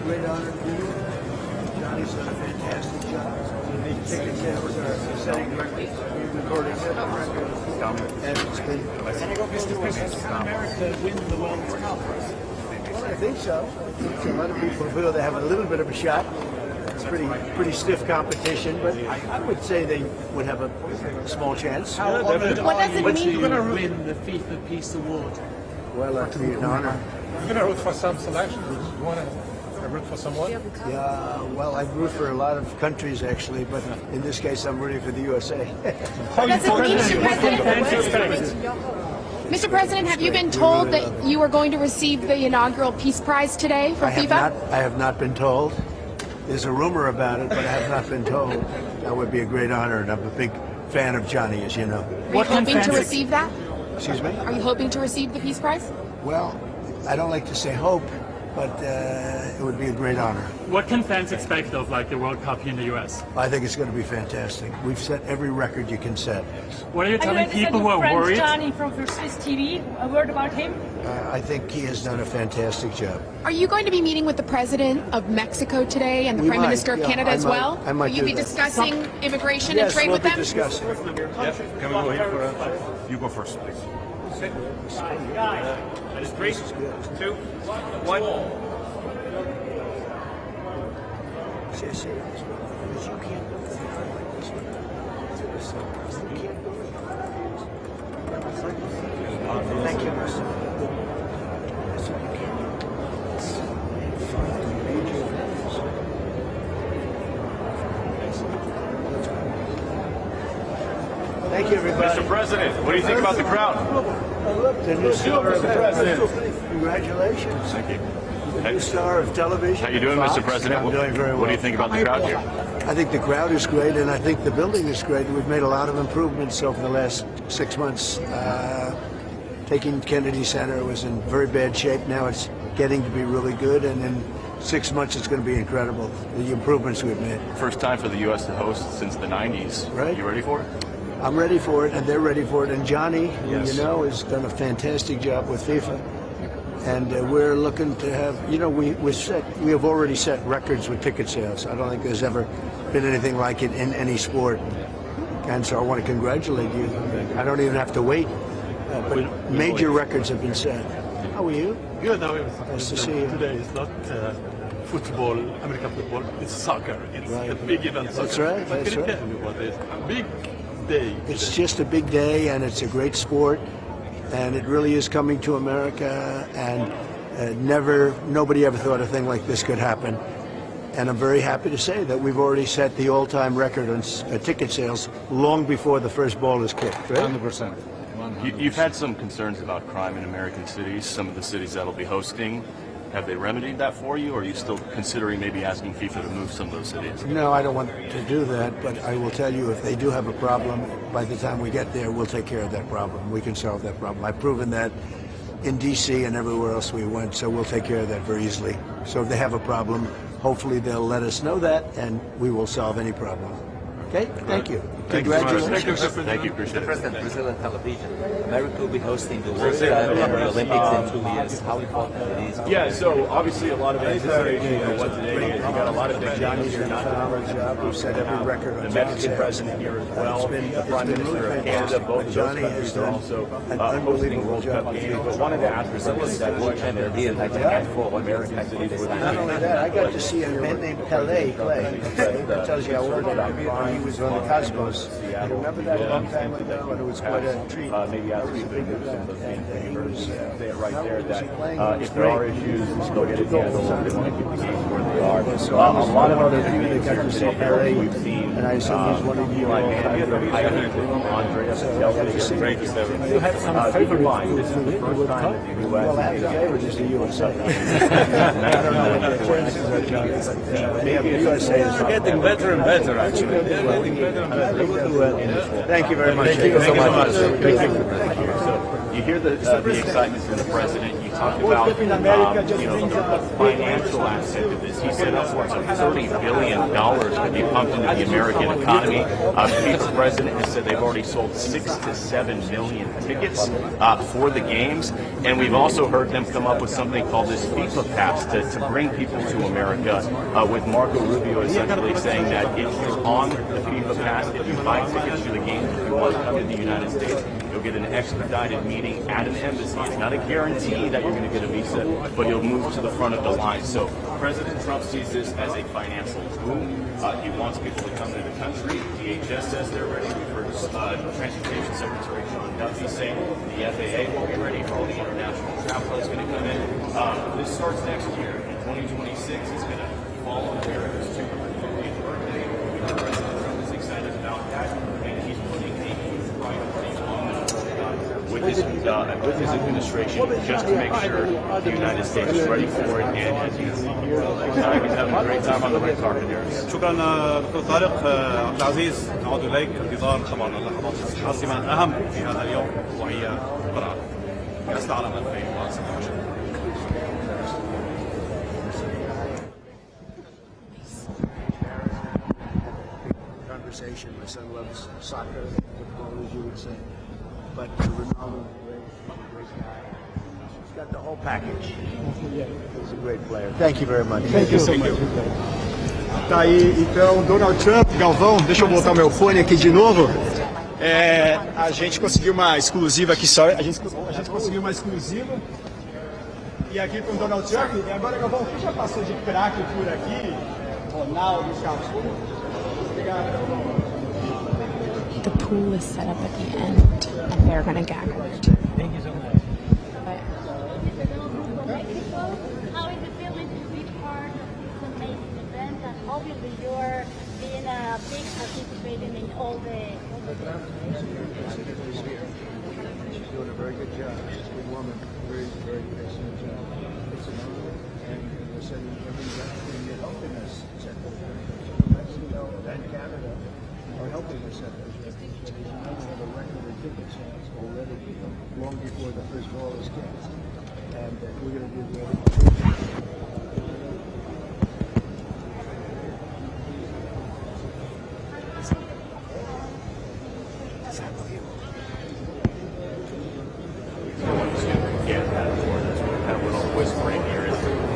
great honor to be here. Gianni's done a fantastic job. Ticket sales are setting records. We've recorded seven records. And it's been. Mr. President, can America win the World Cup? Well, I think so. I think a lot of people feel they have a little bit of a shot. It's pretty stiff competition, but I would say they would have a small chance. How honored What are does it you mean? to win the FIFA Peace Award? Well, that'd be an honor. You're going to root for some selection. You want to root for someone? Yeah, well, I root for a lot of countries actually, but in this case, I'm rooting for the USA. What does it mean, Mr. President? Mr. President, have you been told that you are going to receive the inaugural Peace Prize today from FIFA? I have not been told. There's a rumor about it, but I have not been told. That would be a great honor, and I'm a big fan of Gianni, as you know. Are you hoping to receive that? Excuse me? Are you hoping to receive the Peace Prize? Well, I don't like to say hope, but it would be a great honor. What can fans expect of the World Cup here in the U.S.? I think it's going to be fantastic. We've set every record you can set. What are you telling people who are friend worried? Gianni from Swiss TV, a word about him? I think he has done a fantastic job. Are you going to be meeting with the President of Mexico today and the Prime Minister of Canada as well? I might Will you do be that. discussing immigration and Yes, trade we'll with be them? discussing. Can we go here for you go first, please. Guys, 3, 2, 1. Because you can't do it like this one. You can't do it. Thank you. Thank you, everybody. Mr. President, what do you think about the crowd? The new star of television. Congratulations. Thank you. The new star of television. How you doing, Fox. Mr. President? I'm doing very well. What do you think about the crowd here? I think the crowd is great, and I think the building is great. We've made a lot of improvements over the last 6 months. Taking Kennedy Center was in very bad shape. Now it's getting to be really good, and in 6 months it's going to be incredible, the improvements we've made. First time for the U.S. to host since the 90s. Right. You ready for it? I'm ready for it, and they're ready for it. And Gianni, who you know, has done a fantastic job with FIFA. And we're looking to have, we have already set records with ticket sales. I don't think there's ever been anything like it in any sport. And so I want to congratulate you. I don't even have to wait. But major records have been set. How are you? Good. Now, Nice to see you. Today is not football, American football. It's soccer. It's a big event. That's soccer. right, But that's can you right. tell me what it is? A big day. It's just a big day, and it's a great sport, and it really is coming to America. And nobody ever thought a thing like this could happen. And I'm very happy to say that we've already set the all-time record on ticket sales long before the first ball is kicked. Right? 100%. You've had some concerns about crime in American cities, some of the cities that'll be hosting. Have they remedied that for you, or are you still considering maybe asking FIFA to move some of those cities? No, I don't want to do that, but I will tell you if they do have a problem, by the time we get there, we'll take care of that problem. We can solve that problem. I've proven that in D.C. and everywhere else we went, so we'll take care of that very easily. So if they have a problem, hopefully they'll let us know that, and we will solve any problem. Okay? Thank you. Congratulations. Thank you, appreciate it. President, Brazilian television. America will be hosting the World Cup and the Olympics in 2 years. How important it is? Yeah, so obviously a lot of anticipation for what today is. You got a lot of big Giannis here, not We've set every record on the Mexican president here as well, the Prime Minister of Canada. Both of those countries are also hosting World Cup games. But wanted to ask Brazil that World champion here, like a handful of American cities. Not only that, I got to see a man named Pelé play. That tells you how old I am. He was on the Cosmos. I remember that a long time ago, and it was quite a treat. Maybe ask you to big move some of those games that you heard say it right How there was he that playing? if there are issues, still get it handled and want to keep the games where they are. So A lot of other people things that got to see Pelé, we've seen. and I assume he's one of you. Eli Manning, Andreas You have some keep in mind, this is the first time that the U.S. Well, I have to favorite is the USA. I don't know what their chances are, John, but the USA is Getting better and better, actually. They're getting better and better. Thank you very much. Thank you so much. So, you hear the excitement from the president. You talk about the financial aspect of this. He said upwards of $30 billion could be pumped into the American economy. FIFA president has said they've already sold 6 to 7 million tickets for the games, and we've also heard them come up with something called this FIFA Pass to bring people to America. With Marco Rubio essentially saying that if you're on the FIFA Pass, if you buy tickets to the games, if you want to come to the United States, you'll get an expedited meeting at an embassy. It's not a guarantee that you're going to get a visa, but you'll move to the front of the line. So President Trump sees this as a financial boom. He wants people to come to the country. DHS says they're ready. We've heard Transportation Secretary John Duffy saying the FAA will be ready for all the international travel that's going to come in. This starts next year. In 2026, it's going to follow America's 250th birthday. President Trump is excited about that, and he's putting a huge priority on with his administration just to make sure the United States is ready for it. And as you can see here, he's having a great time on the red carpet there. شكرا دكتور طارق عبد العزيز، نعود اليك انتظار طبعا اللحظات الحاسمه الاهم في هذا اليوم وهي قرعه كاس العالم 2016. Conversation. My son loves soccer, football, as you would say. But Ronaldo, great guy. He's got the whole package. He's a great player. Thank you very much. Thank you so much. Tá aí, então, Donald Trump, Galvão, deixa eu botar meu fone aqui de novo. A gente conseguiu uma exclusiva aqui, a gente conseguiu uma exclusiva. E aqui com o Donald Trump. E agora, Galvão, quem já passou de craque por aqui? Ronaldo, Cafu. Obrigado, Galvão. The pool is set up at the end, and they're going to gaggle it. Thank you so much. How is it feeling to be part of this amazing event? And obviously you're being a big participating in all the She's doing a very good job. She's a good woman. Very, very excellent job. It's an honor, and we're sending everybody, and you're helping us set those records. Mexico and Canada are helping us set those records. So there's a record of ticket sales already, long before the first ball is kicked. And we're going to do the other.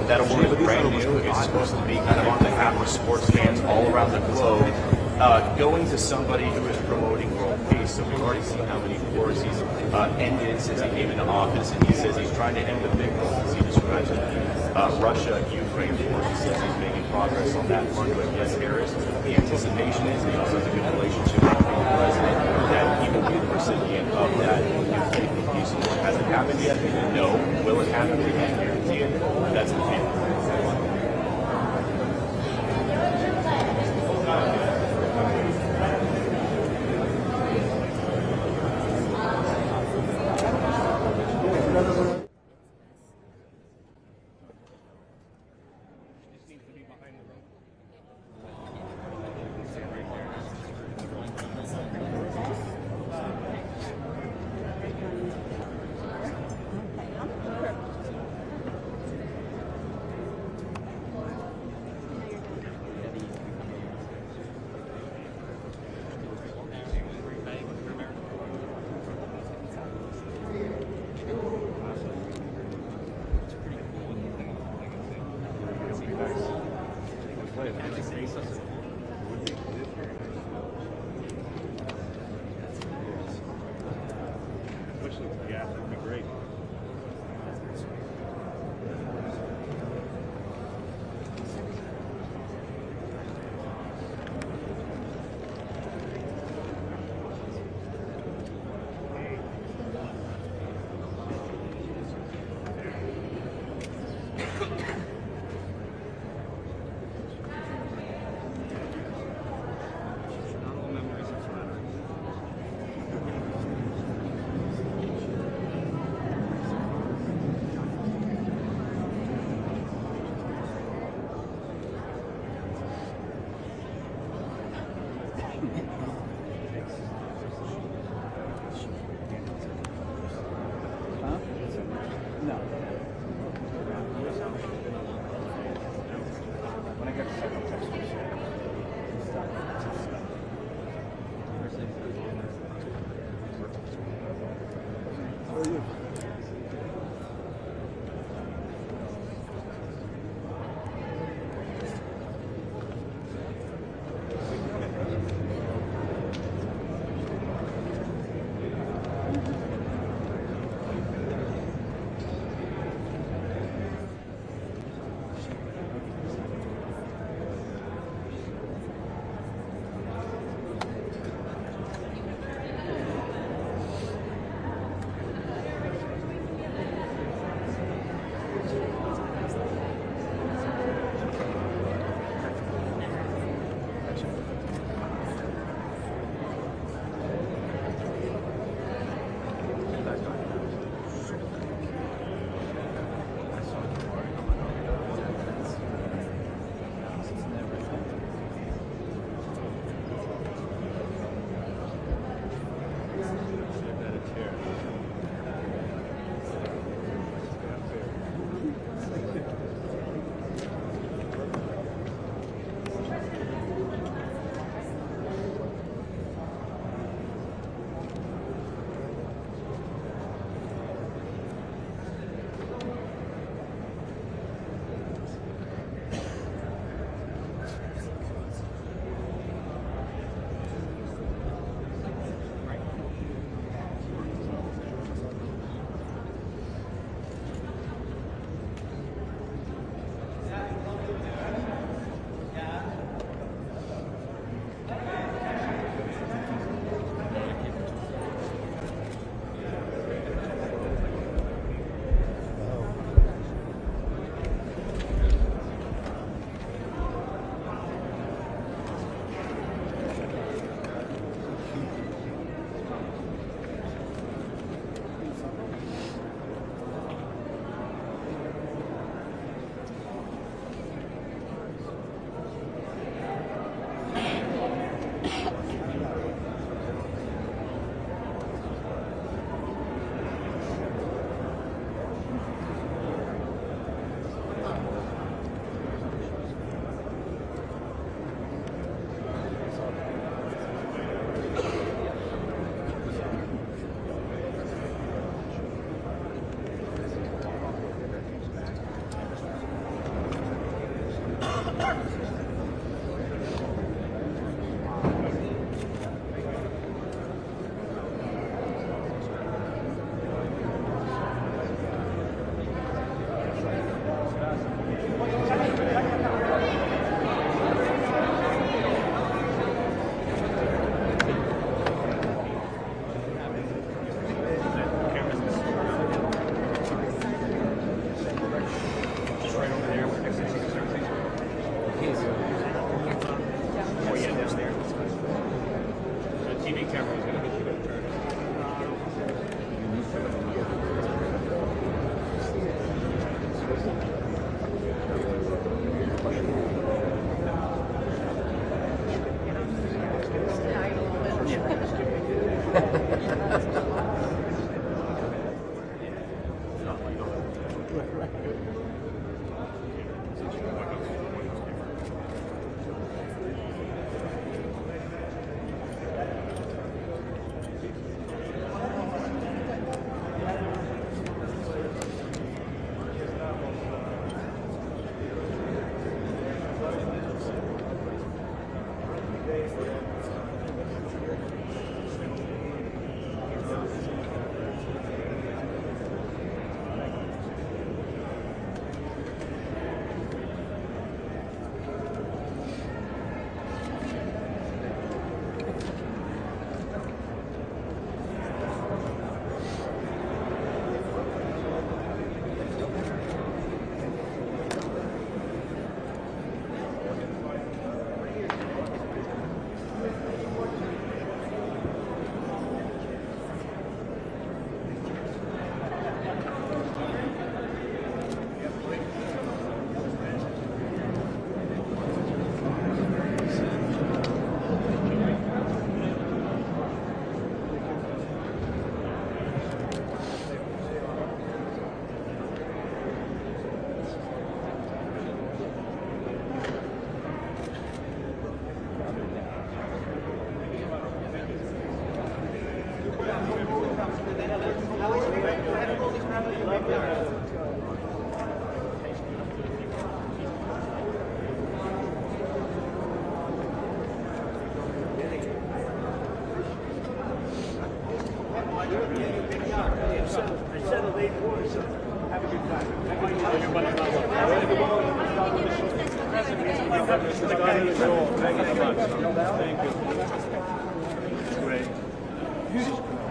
That award is brand new. It's supposed to be kind of on behalf of sports fans all around the globe, going to somebody who is promoting world peace. So we've already seen how many wars he's ended since he came into office, and he says he's trying to end the big ones, as he describes it. Russia-Ukraine war. He says he's making progress on that front with less terrorists. The anticipation is, and he also has a good relationship with the president, that he will be the recipient of that Ukraine peace award. Has it happened yet? No. Will it happen? We can't guarantee it. That's the feeling.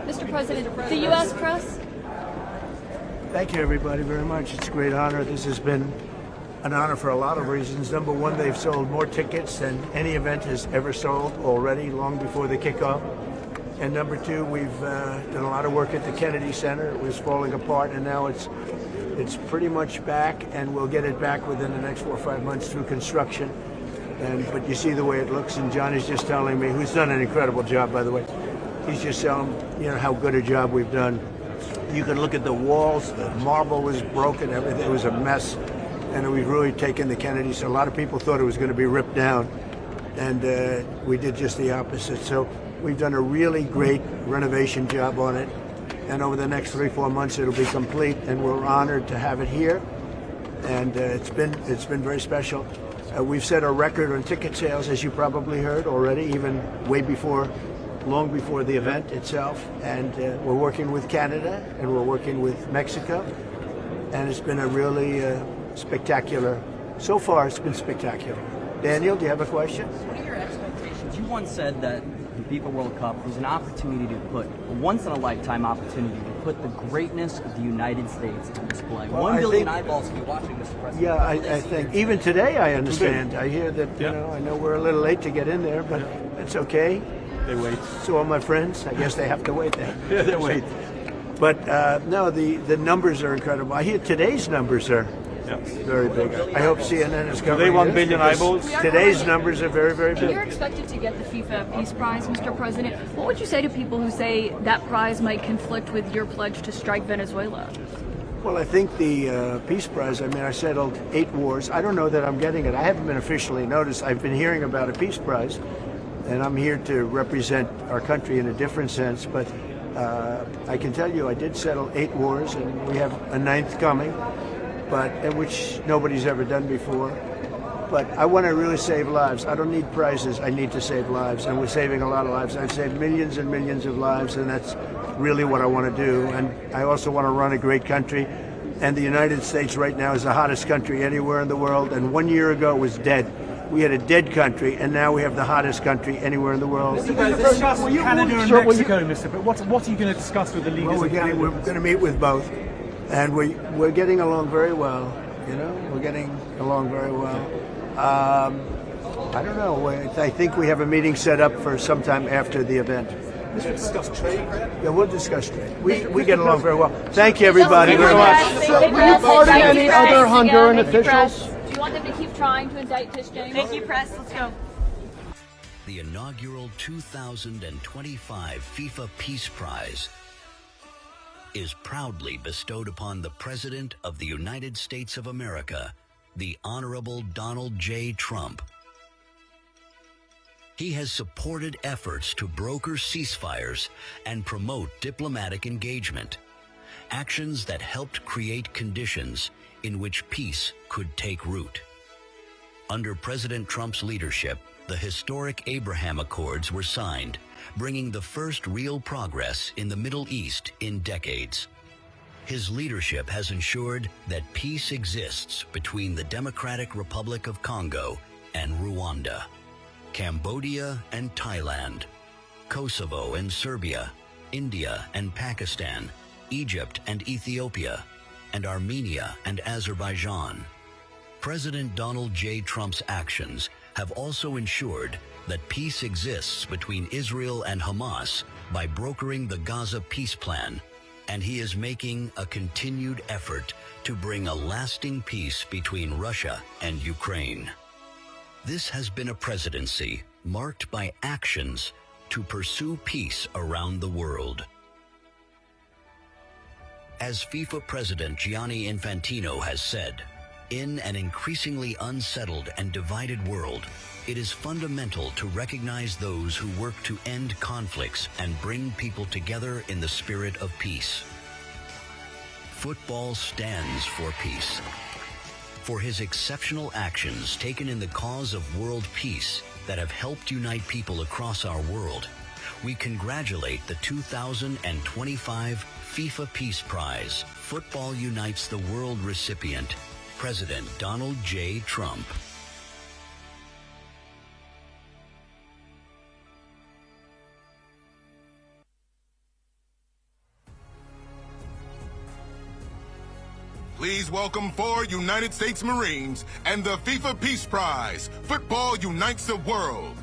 Mr. President, the U.S. press. Thank you, everybody, very much. It's a great honor. This has been an honor for a lot of reasons. Number one, they've sold more tickets than any event has ever sold already, long before the kickoff. And number two, we've done a lot of work at the Kennedy Center. It was falling apart, and now it's pretty much back, and we'll get it back within the next 4 or 5 months through construction. But you see the way it looks, and Gianni's just telling me, who's done an incredible job, by the way. He's just telling how good a job we've done. You can look at the walls, the marble was broken, everything was a mess, and we've really taken the Kennedy. So a lot of people thought it was going to be ripped down, and we did just the opposite. So we've done a really great renovation job on it, and over the next 3 or 4 months it'll be complete, and we're honored to have it here, and it's been very special. We've set a record on ticket sales, as you probably heard already, even long before the event itself, and we're working with Canada and we're working with Mexico, and it's been a really spectacular. So far, it's been spectacular. Daniel, do you have a question? What are your expectations? You once said that the FIFA World Cup was an opportunity to put a once-in-a-lifetime opportunity to put the greatness of the United States on display. Well, 1 billion eyeballs will be watching, Mr. President. Yeah, I think even today I understand. I hear that I know we're a little late to get in there, but it's okay. They wait. So all my friends, I guess they have to wait then. Yeah, they wait. But no, the numbers are incredible. I hear today's numbers are very big. I hope CNN is covering Today 1 this, billion because eyeballs. Today's numbers are very, very big. You're expected to get the FIFA Peace Prize, Mr. President. What would you say to people who say that prize might conflict with your pledge to strike Venezuela? Well, I think the Peace Prize, I settled 8 wars. I don't know that I'm getting it. I haven't been officially noticed. I've been hearing about a Peace Prize, and I'm here to represent our country in a different sense. But I can tell you I did settle 8 wars, and we have a 9th coming, which nobody's ever done before. But I want to really save lives. I don't need prizes. I need to save lives, and we're saving a lot of lives. I've saved millions and millions of lives, and that's really what I want to do. And I also want to run a great country. And the United States right now is the hottest country anywhere in the world. And 1 year ago it was dead. We had a dead country, and now we have the hottest country anywhere in the world. Mr. President, discuss Canada and Mexico, Mr. But what are you going to discuss with the leaders? Well, we're going to meet with both, and we're getting along very well. We're getting along very well. I don't know. I think we have a meeting set up for sometime after the event. Mr. Discuss trade. Yeah, we'll discuss trade. We get along very well. Thank you, everybody, very much. Were you part of any other Honduran officials? Do you want them to keep trying to indict Tish James? Thank you, press. Let's go. The inaugural 2025 FIFA Peace Prize is proudly bestowed upon the President of the United States of America, the Honorable Donald J. Trump. He has supported efforts to broker ceasefires and promote diplomatic engagement, actions that helped create conditions in which peace could take root. Under President Trump's leadership, the historic Abraham Accords were signed, bringing the first real progress in the Middle East in decades. His leadership has ensured that peace exists between the Democratic Republic of Congo and Rwanda, Cambodia and Thailand, Kosovo and Serbia, India and Pakistan, Egypt and Ethiopia, and Armenia and Azerbaijan. President Donald J. Trump's actions have also ensured that peace exists between Israel and Hamas by brokering the Gaza peace plan, and he is making a continued effort to bring a lasting peace between Russia and Ukraine. This has been a presidency marked by actions to pursue peace around the world. As FIFA President Gianni Infantino has said, in an increasingly unsettled and divided world, it is fundamental to recognize those who work to end conflicts and bring people together in the spirit of peace. Football stands for peace. For his exceptional actions taken in the cause of world peace that have helped unite people across our world, we congratulate the 2025 FIFA Peace Prize, Football Unites the World recipient, President Donald J. Trump. Please welcome 4 United States Marines and the FIFA Peace Prize, Football Unites the World.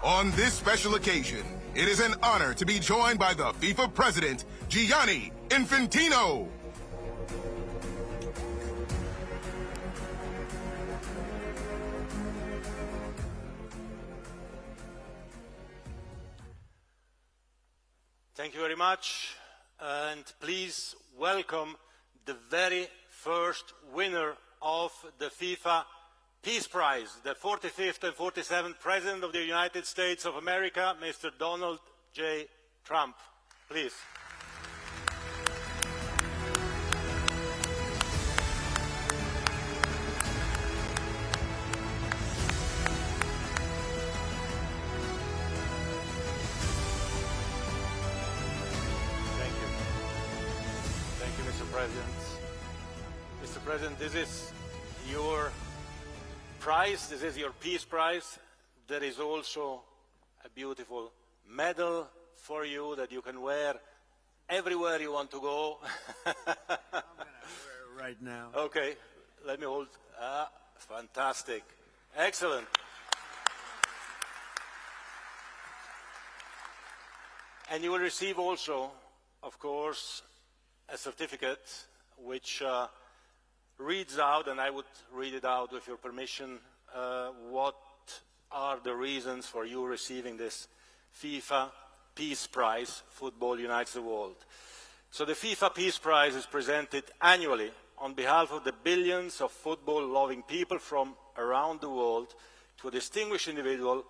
On this special occasion, it is an honor to be joined by the FIFA President, Gianni Infantino. Thank you very much, and please welcome the very first winner of the FIFA Peace Prize, the 45th and 47th President of the United States of America, Mr. Donald J. Trump. Please. Thank you, Mr. President. Mr. President, this is your prize. This is your Peace Prize. There is also a beautiful medal for you that you can wear everywhere you want to go. I'm going to wear it right now. Okay, let me hold. Fantastic. Excellent. And you will receive also, of course, a certificate which reads out, and I would read it out with your permission, what are the reasons for you receiving this FIFA Peace Prize, Football Unites the World. So the FIFA Peace Prize is presented annually on behalf of the billions of football-loving people from around the world to a distinguished individual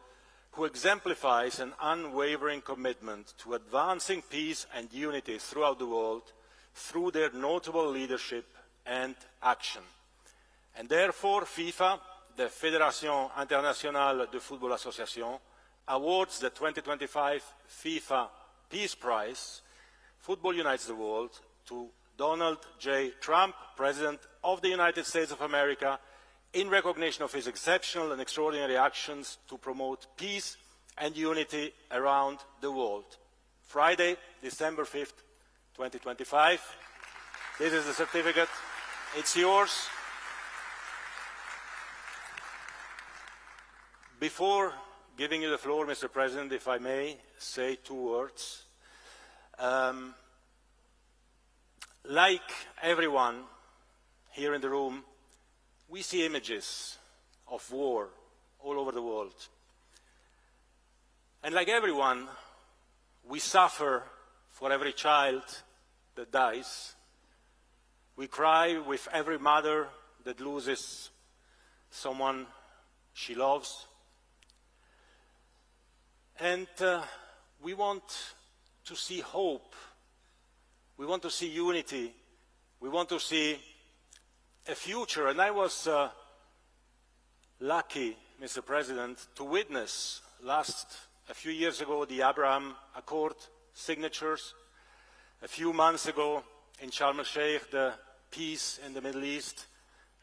who exemplifies an unwavering commitment to advancing peace and unity throughout the world through their notable leadership and action. And therefore, FIFA, the Fédération Internationale de Football Association, awards the 2025 FIFA Peace Prize, Football Unites the World, to Donald J. Trump, President of the United States of America, in recognition of his exceptional and extraordinary actions to promote peace and unity around the world. Friday, December 5th, 2025. This is the certificate. It's yours. Before giving you the floor, Mr. President, if I may say 2 words. like everyone here in the room, we see images of war all over the world. And like everyone, we suffer for every child that dies. We cry with every mother that loses someone she loves. And we want to see hope. We want to see unity. We want to see a future. And I was lucky, Mr. President, to witness a few years ago the Abraham Accord signatures. A few months ago in Sharm el-Sheikh, the peace in the Middle East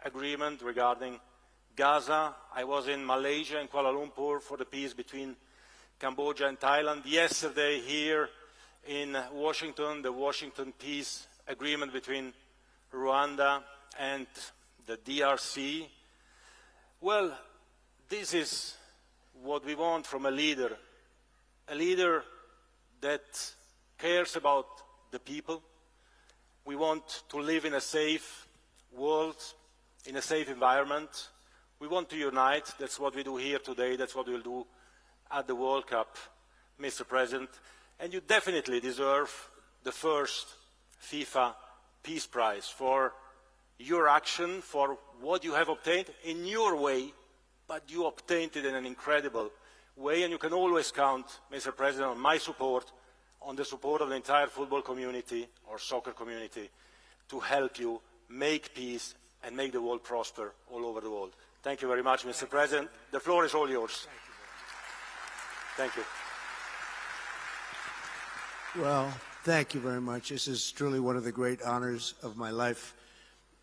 agreement regarding Gaza. I was in Malaysia and Kuala Lumpur for the peace between Cambodia and Thailand. Yesterday here in Washington, the Washington peace agreement between Rwanda and the DRC. Well, this is what we want from a leader that cares about the people. We want to live in a safe world, in a safe environment. We want to unite. That's what we do here today. That's what we'll do at the World Cup, Mr. President. And you definitely deserve the first FIFA Peace Prize for your action, for what you have obtained in your way, but you obtained it in an incredible way. And you can always count, Mr. President, on my support, on the support of the entire football community or soccer community to help you make peace and make the world prosper all over the world. Thank you very much, Mr. President. The floor is all yours. Thank you. Well, thank you very much. This is truly one of the great honors of my life.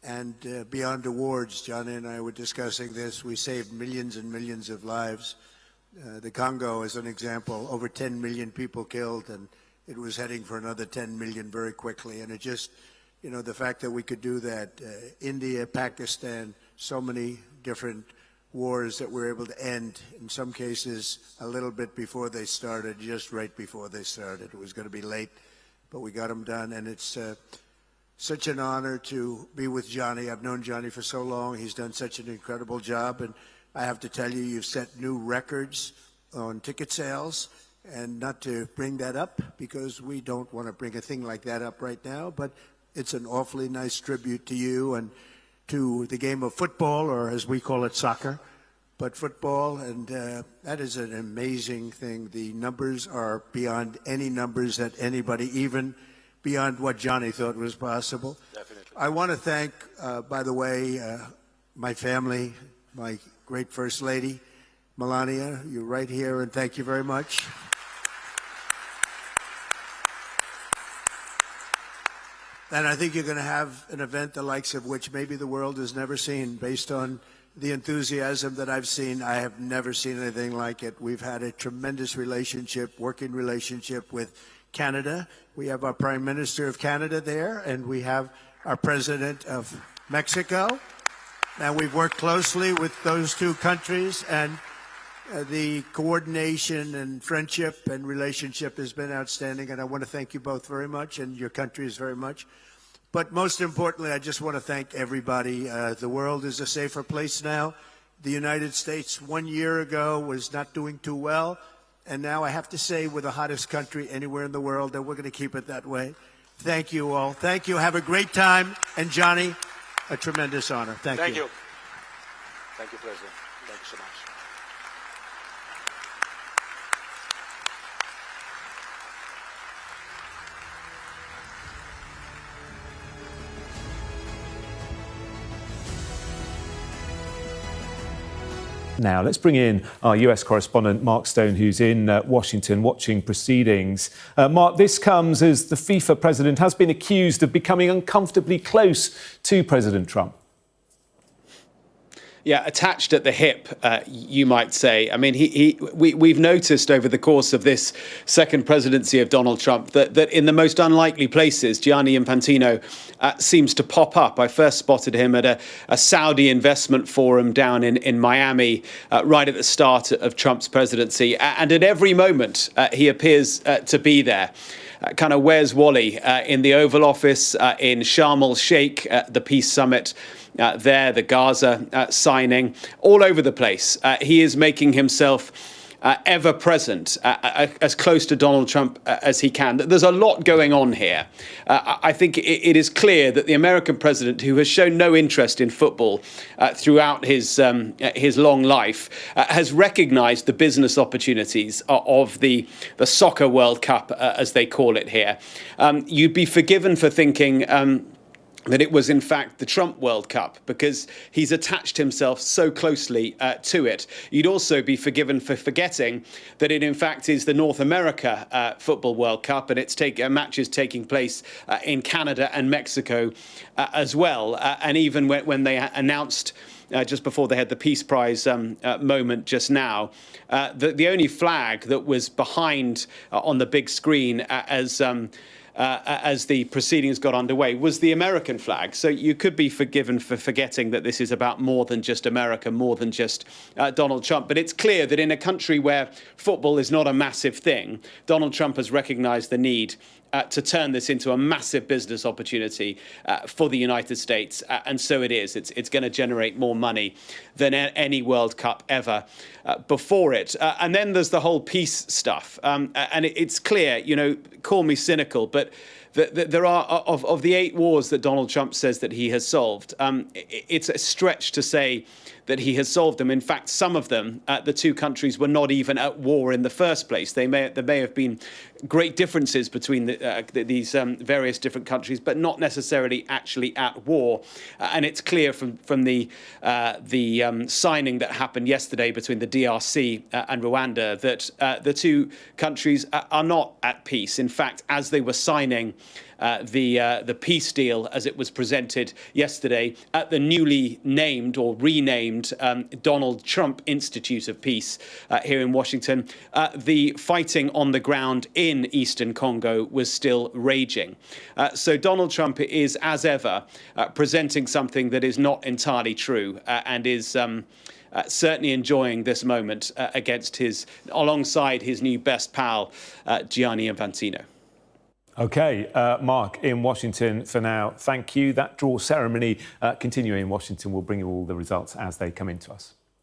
And beyond awards, Gianni and I were discussing this. We saved millions and millions of lives. The Congo, as an example, over 10 million people killed, and it was heading for another 10 million very quickly. And it just, you know, the fact that we could do that, India, Pakistan, so many different wars that we're able to end, in some cases a little bit before they started, just right before they started. It was going to be late, but we got them done, and it's such an honor to be with Gianni. I've known Gianni for so long. He's done such an incredible job, and I have to tell you, you've set new records on ticket sales, and not to bring that up, because we don't want to bring a thing like that up right now, but it's an awfully nice tribute to you and to the game of football, or as we call it, soccer, but football, and that is an amazing thing. The numbers are beyond any numbers that anybody, even beyond what Gianni thought was possible. Definitely. I want to thank, by the way, my family, my great First Lady, Melania. You're right here, and thank you very much. And I think you're going to have an event the likes of which maybe the world has never seen. Based on the enthusiasm that I've seen, I have never seen anything like it. We've had a tremendous relationship, working relationship with Canada. We have our Prime Minister of Canada there, and we have our President of Mexico. And we've worked closely with those two countries, and the coordination and friendship and relationship has been outstanding, and I want to thank you both very much, and your countries very much. But most importantly, I just want to thank everybody. The world is a safer place now. The United States 1 year ago was not doing too well, and now I have to say we're the hottest country anywhere in the world, and we're going to keep it that way. Thank you all. Thank you. Have a great time. And Gianni, a tremendous honor. Thank you. Thank you. Thank you, President. Thank you so much. Now, let's bring in our US correspondent, Mark Stone, who's in Washington watching proceedings. Mark, this comes as the FIFA president has been accused of becoming uncomfortably close to President Trump. Yeah, attached at the hip, you might say. I mean, we've noticed over the course of this second presidency of Donald Trump that in the most unlikely places, Gianni Infantino seems to pop up. I first spotted him at a Saudi investment forum down in Miami right at the start of Trump's presidency. And at every moment, he appears to be there. kind of where's Wally in the Oval Office, in Sharm el-Sheikh, the peace summit there, the Gaza signing, all over the place. He is making himself ever present, as close to Donald Trump as he can. There's a lot going on here. I think it is clear that the American president, who has shown no interest in football throughout his long life, has recognized the business opportunities of the Soccer World Cup, as they call it here. You'd be forgiven for thinking that it was in fact the Trump World Cup, because he's attached himself so closely to it. You'd also be forgiven for forgetting that it in fact is the North America Football World Cup, and it's matches taking place in Canada and Mexico as well. And even when they announced just before they had the Peace Prize moment just now, the only flag that was behind on the big screen as the proceedings got underway was the American flag. So you could be forgiven for forgetting that this is about more than just America, more than just Donald Trump. But it's clear that in a country where football is not a massive thing, Donald Trump has recognized the need to turn this into a massive business opportunity for the United States. And so it is. It's going to generate more money than any World Cup ever before it. And then there's the whole peace stuff. And it's clear, you know, call me cynical, but there are, of the 8 wars that Donald Trump says that he has solved, it's a stretch to say that he has solved them. In fact, some of them, the two countries were not even at war in the first place. There may have been great differences between these various different countries, but not necessarily actually at war. And it's clear from the signing that happened yesterday between the DRC and Rwanda that the two countries are not at peace. In fact, as they were signing the peace deal as it was presented yesterday at the newly named or renamed Donald Trump Institute of Peace here in Washington, the fighting on the ground in eastern Congo was still raging. So Donald Trump is, as ever, presenting something that is not entirely true and is certainly enjoying this moment alongside his new best pal, Gianni Infantino. OK, Mark in Washington for now. Thank you. That draw ceremony continuing in Washington. We'll bring you all the results as they come into us.